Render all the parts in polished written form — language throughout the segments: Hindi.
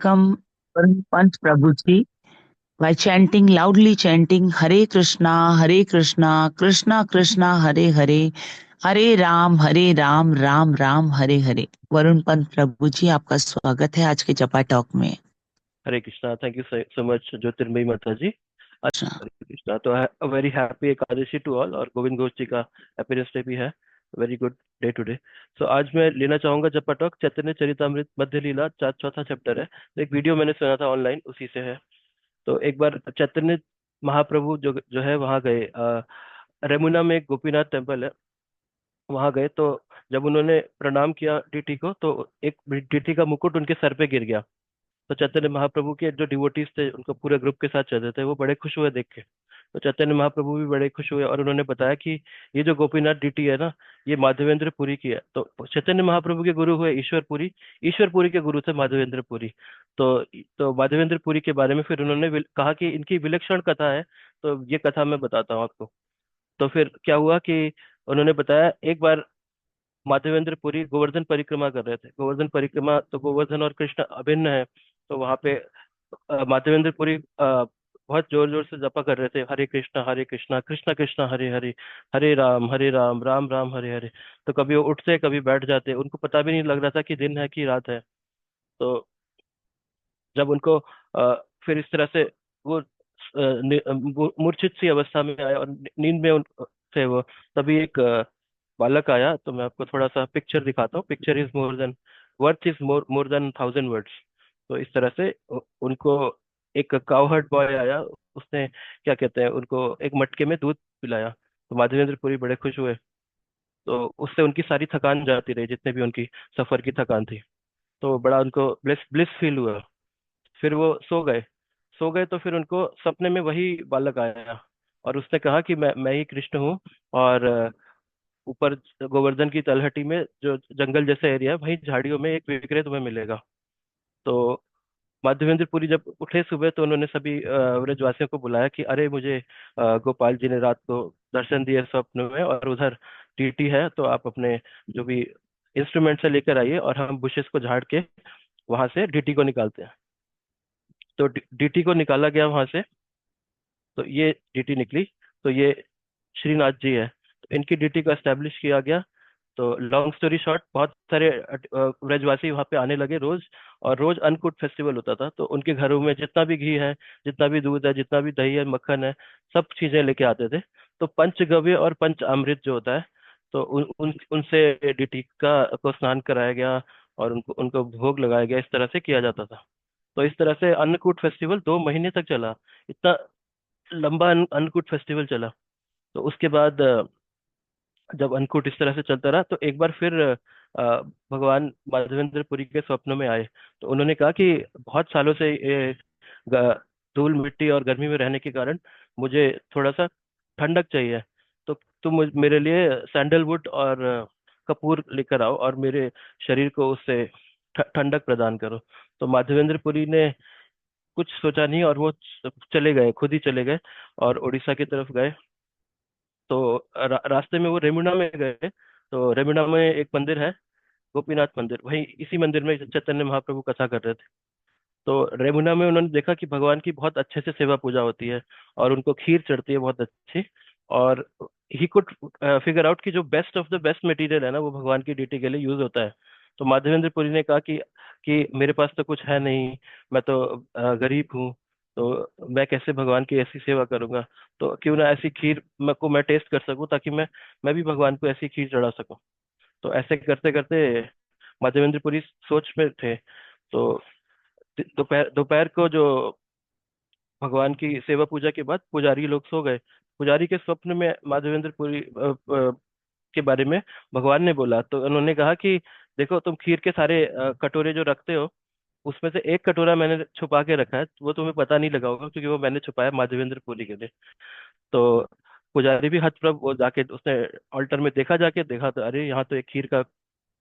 welcome Pant Prabhuji by chanting, loudly chanting Hare Krishna, Krishna Krishna, Hare Hare, Hare Ram, Ram Ram, Hare Hare। Varun Pant प्रभु जी, आपका स्वागत है आज के जपा टॉक में। Hare Krishna. Thank you so much Jyotirmayi Mata ji. Hare Krishna. तो very happy Ekadashi to all, और गोविंद घोष जी का हैप्पीनेस डे भी है। Very good day today. So आज मैं लेना चाहूंगा जपा टॉक चैतन्य चरितामृत मध्य लीला चौथा चैप्टर है। तो एक वीडियो मैंने सुना था ऑनलाइन, उसी से है। तो एक बार चैतन्य महाप्रभु जो जो है वहां गए, रेमुना में एक गोपीनाथ टेम्पल है, वहां गए। तो जब उन्होंने प्रणाम किया डीटी को, तो एक डीटी का मुकुट उनके सर पे गिर गया। तो चैतन्य महाप्रभु के जो डिवोटीज थे, उनको पूरे ग्रुप के साथ चल रहे थे, वो बड़े खुश हुए देख के। तो चैतन्य महाप्रभु भी बड़े खुश हुए, और उन्होंने बताया कि ये जो गोपीनाथ डीटी है ना, ये माधवेंद्र पुरी की है। तो चैतन्य महाप्रभु के गुरु हुए ईश्वरपुरी, ईश्वरपुरी के गुरु थे माधवेंद्र पुरी। तो तो माधवेंद्र पुरी के बारे में फिर उन्होंने कहा कि इनकी विलक्षण कथा है, तो ये कथा मैं बताता हूँ आपको। तो फिर क्या हुआ कि उन्होंने बताया, एक बार माधवेंद्र पुरी गोवर्धन परिक्रमा कर रहे थे। गोवर्धन परिक्रमा, तो गोवर्धन और कृष्ण अभिन्न है। तो वहां पे माधवेंद्र पुरी बहुत जोर जोर से जपा कर रहे थे, हरे कृष्णा कृष्ण कृष्ण हरे हरे, हरे राम राम राम हरे हरे। तो कभी वो उठते, कभी बैठ जाते, उनको पता भी नहीं लग रहा था कि दिन है कि रात है। तो जब उनको फिर इस तरह से वो मूर्छित सी अवस्था में आए और नींद में थे वो, तभी एक बालक आया। तो मैं आपको थोड़ा सा पिक्चर दिखाता हूँ। Picture is more than worth is more more than thousand words. तो इस तरह से उनको एक काउहर्ड बॉय आया, उसने क्या कहते हैं, उनको एक मटके में दूध पिलाया। तो माधवेंद्र पुरी बड़े खुश हुए। तो उससे उनकी सारी थकान जाती रही, जितने भी उनकी सफर की थकान थी। तो बड़ा उनको ब्लिस ब्लिस फील हुआ। फिर वो सो गए। सो गए तो फिर उनको सपने में वही बालक आया, और उसने कहा कि मैं ही कृष्ण हूँ। और ऊपर गोवर्धन की तलहटी में जो जंगल जैसा एरिया है, वहीं झाड़ियों में एक विक्रय तुम्हें मिलेगा। तो माधवेंद्र पुरी जब उठे सुबह, तो उन्होंने सभी व्रजवासियों को बुलाया कि अरे मुझे गोपाल जी ने रात को दर्शन दिए स्वप्न में, और उधर टीटी है, तो आप अपने जो भी इंस्ट्रूमेंट से लेकर आइए, और हम बुशेस को झाड़ के वहां से डीटी को निकालते हैं। तो डीटी को निकाला गया वहां से। तो ये डीटी निकली। तो ये श्रीनाथ जी है, तो इनकी डीटी को एस्टेब्लिश किया गया। तो लॉन्ग स्टोरी शॉर्ट, बहुत सारे ब्रजवासी वहां पे आने लगे रोज। और रोज अन्नकूट फेस्टिवल होता था, तो उनके घरों में जितना भी घी है, जितना भी दूध है, जितना भी दही है, मक्खन है, सब चीजें लेके आते थे। तो पंचगव्य और पंच अमृत जो होता है, तो उनसे डीटी का को स्नान कराया गया, और उनको उनको भोग लगाया गया। इस तरह से किया जाता था। तो इस तरह से अन्नकूट फेस्टिवल 2 महीने तक चला। इतना लंबा अन्नकूट फेस्टिवल चला। तो उसके बाद जब अन्नकूट इस तरह से चलता रहा, तो एक बार फिर भगवान माधवेंद्र पुरी के स्वप्न में आए। तो उन्होंने कहा कि बहुत सालों से ये धूल मिट्टी और गर्मी में रहने के कारण मुझे थोड़ा सा ठंडक चाहिए। तो तुम मेरे लिए सैंडलवुड और कपूर लेकर आओ, और मेरे शरीर को उससे ठंडक प्रदान करो। तो माधवेंद्र पुरी ने कुछ सोचा नहीं, और वो चले गए, खुद ही चले गए, और उड़ीसा की तरफ गए। तो रास्ते में वो रेमुना में गए। तो रेमुना में एक मंदिर है, गोपीनाथ मंदिर, वहीं इसी मंदिर में चैतन्य महाप्रभु कथा कर रहे थे। तो रेमुना में उन्होंने देखा कि भगवान की बहुत अच्छे से सेवा पूजा होती है, और उनको खीर चढ़ती है बहुत अच्छी। और ही कुड फिगर आउट कि जो best of the best material है ना, वो भगवान की ड्यूटी के लिए यूज होता है। तो माधवेंद्र पुरी ने कहा कि मेरे पास तो कुछ है नहीं, मैं तो गरीब हूँ, तो मैं कैसे भगवान की ऐसी सेवा करूंगा। तो क्यों ना ऐसी खीर को मैं टेस्ट कर सकूं, ताकि मैं भी भगवान को ऐसी खीर चढ़ा सकूं। तो ऐसे करते करते माधवेंद्र पुरी सोच में थे। तो दोपहर दोपहर को जो भगवान की सेवा पूजा के बाद पुजारी लोग सो गए। पुजारी के स्वप्न में माधवेंद्र पुरी के बारे में भगवान ने बोला। तो उन्होंने कहा कि देखो, तुम खीर के सारे कटोरे जो रखते हो, उसमें से एक कटोरा मैंने छुपा के रखा है, वो तुम्हें पता नहीं लगा होगा, क्योंकि वो मैंने छुपाया माधवेंद्र पुरी के लिए। तो पुजारी भी हतप्रभ, वो जाके उसने ऑल्टर में देखा, जाके देखा, तो अरे यहाँ तो एक खीर का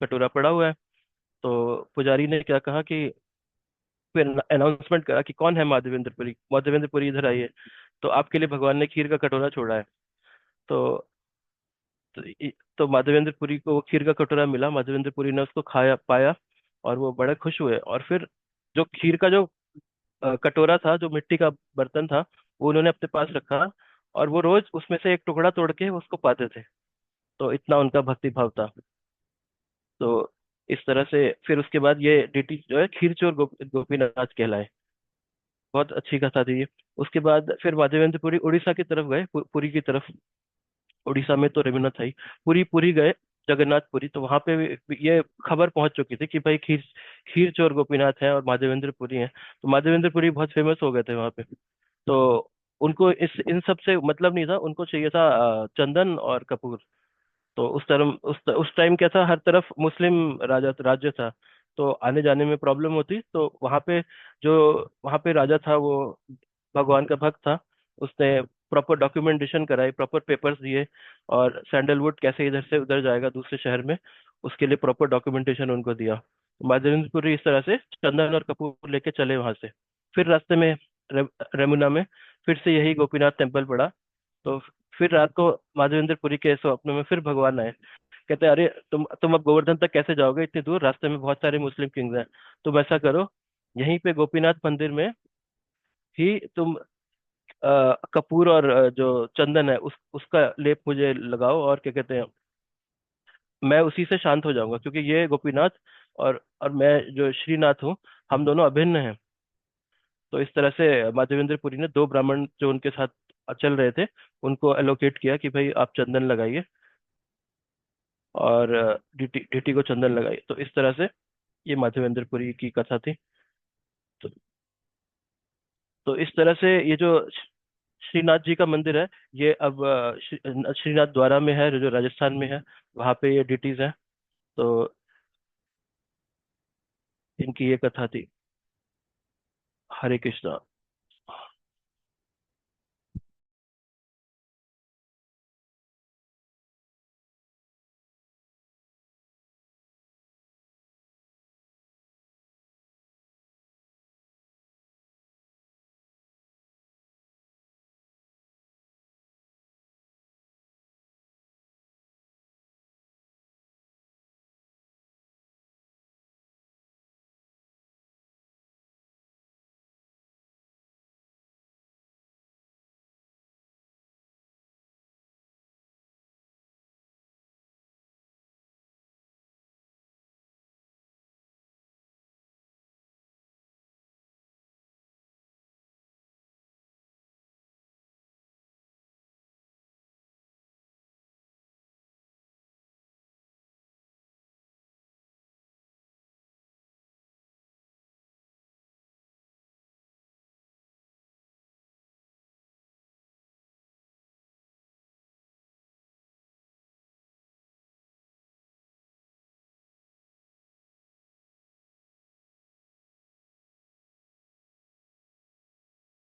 कटोरा पड़ा हुआ है। तो पुजारी ने क्या कहा कि फिर अनाउंसमेंट करा कि कौन है माधवेंद्र पुरी, माधवेंद्र पुरी इधर आइए, तो आपके लिए भगवान ने खीर का कटोरा छोड़ा है। तो तो माधवेंद्र पुरी को वो खीर का कटोरा मिला, माधवेंद्र पुरी ने उसको खाया पाया, और वो बड़े खुश हुए। और फिर जो खीर का जो कटोरा था, जो मिट्टी का बर्तन था, वो उन्होंने अपने पास रखा, और वो रोज उसमें से एक टुकड़ा तोड़ के उसको पाते थे। तो इतना उनका भक्ति भाव था। तो इस तरह से फिर उसके बाद ये डीटी जो है खीर चोर गोपीनाथ कहलाए। बहुत अच्छी कथा थी ये। उसके बाद फिर माधवेंद्रपुरी उड़ीसा की तरफ गए, पुरी की तरफ। उड़ीसा में तो रघुनाथ है ही। पुरी पुरी गए, जगन्नाथपुरी, तो वहां पे ये खबर पहुंच चुकी थी कि भाई खीर खीर चोर गोपीनाथ है और माधवेंद्रपुरी है। तो माधवेंद्रपुरी बहुत फेमस हो गए थे वहां पे। तो उनको इस इन सब से मतलब नहीं था, उनको चाहिए था चंदन और कपूर। तो उस टाइम क्या था, हर तरफ मुस्लिम राज्य था। तो आने जाने में प्रॉब्लम होती, तो जो वहाँ पे राजा था, वो भगवान का भक्त था। उसने प्रॉपर डॉक्यूमेंटेशन कराई, प्रॉपर पेपर्स दिए, और सैंडलवुड कैसे इधर से उधर जाएगा दूसरे शहर में, उसके लिए प्रॉपर डॉक्यूमेंटेशन उनको दिया। माधवेंद्रपुरी इस तरह से चंदन और कपूर लेके चले वहां से। फिर रास्ते में रेमुना में फिर से यही गोपीनाथ टेम्पल पड़ा। तो फिर रात को माधवेंद्रपुरी के स्वप्न में फिर भगवान आए। कहते हैं, अरे तुम अब गोवर्धन तक कैसे जाओगे इतनी दूर, रास्ते में बहुत सारे मुस्लिम किंग्स हैं। तुम ऐसा करो, यहीं पे गोपीनाथ मंदिर में ही तुम कपूर और जो चंदन है उसका लेप मुझे लगाओ, और क्या कहते हैं, मैं उसी से शांत हो जाऊंगा, क्योंकि ये गोपीनाथ और मैं जो श्रीनाथ हूँ, हम दोनों अभिन्न हैं। तो इस तरह से माधवेंद्रपुरी ने दो ब्राह्मण जो उनके साथ चल रहे थे, उनको एलोकेट किया कि भाई आप चंदन लगाइए, और डीटी डीटी को चंदन लगाइए। तो इस तरह से ये माधवेंद्रपुरी की कथा थी। तो, तो इस तरह से ये जो श्रीनाथ जी का मंदिर है, ये अब श्रीनाथ द्वारा में है, जो राजस्थान में है। वहाँ पे ये डिटीज है। तो इनकी ये कथा थी। हरे कृष्णा।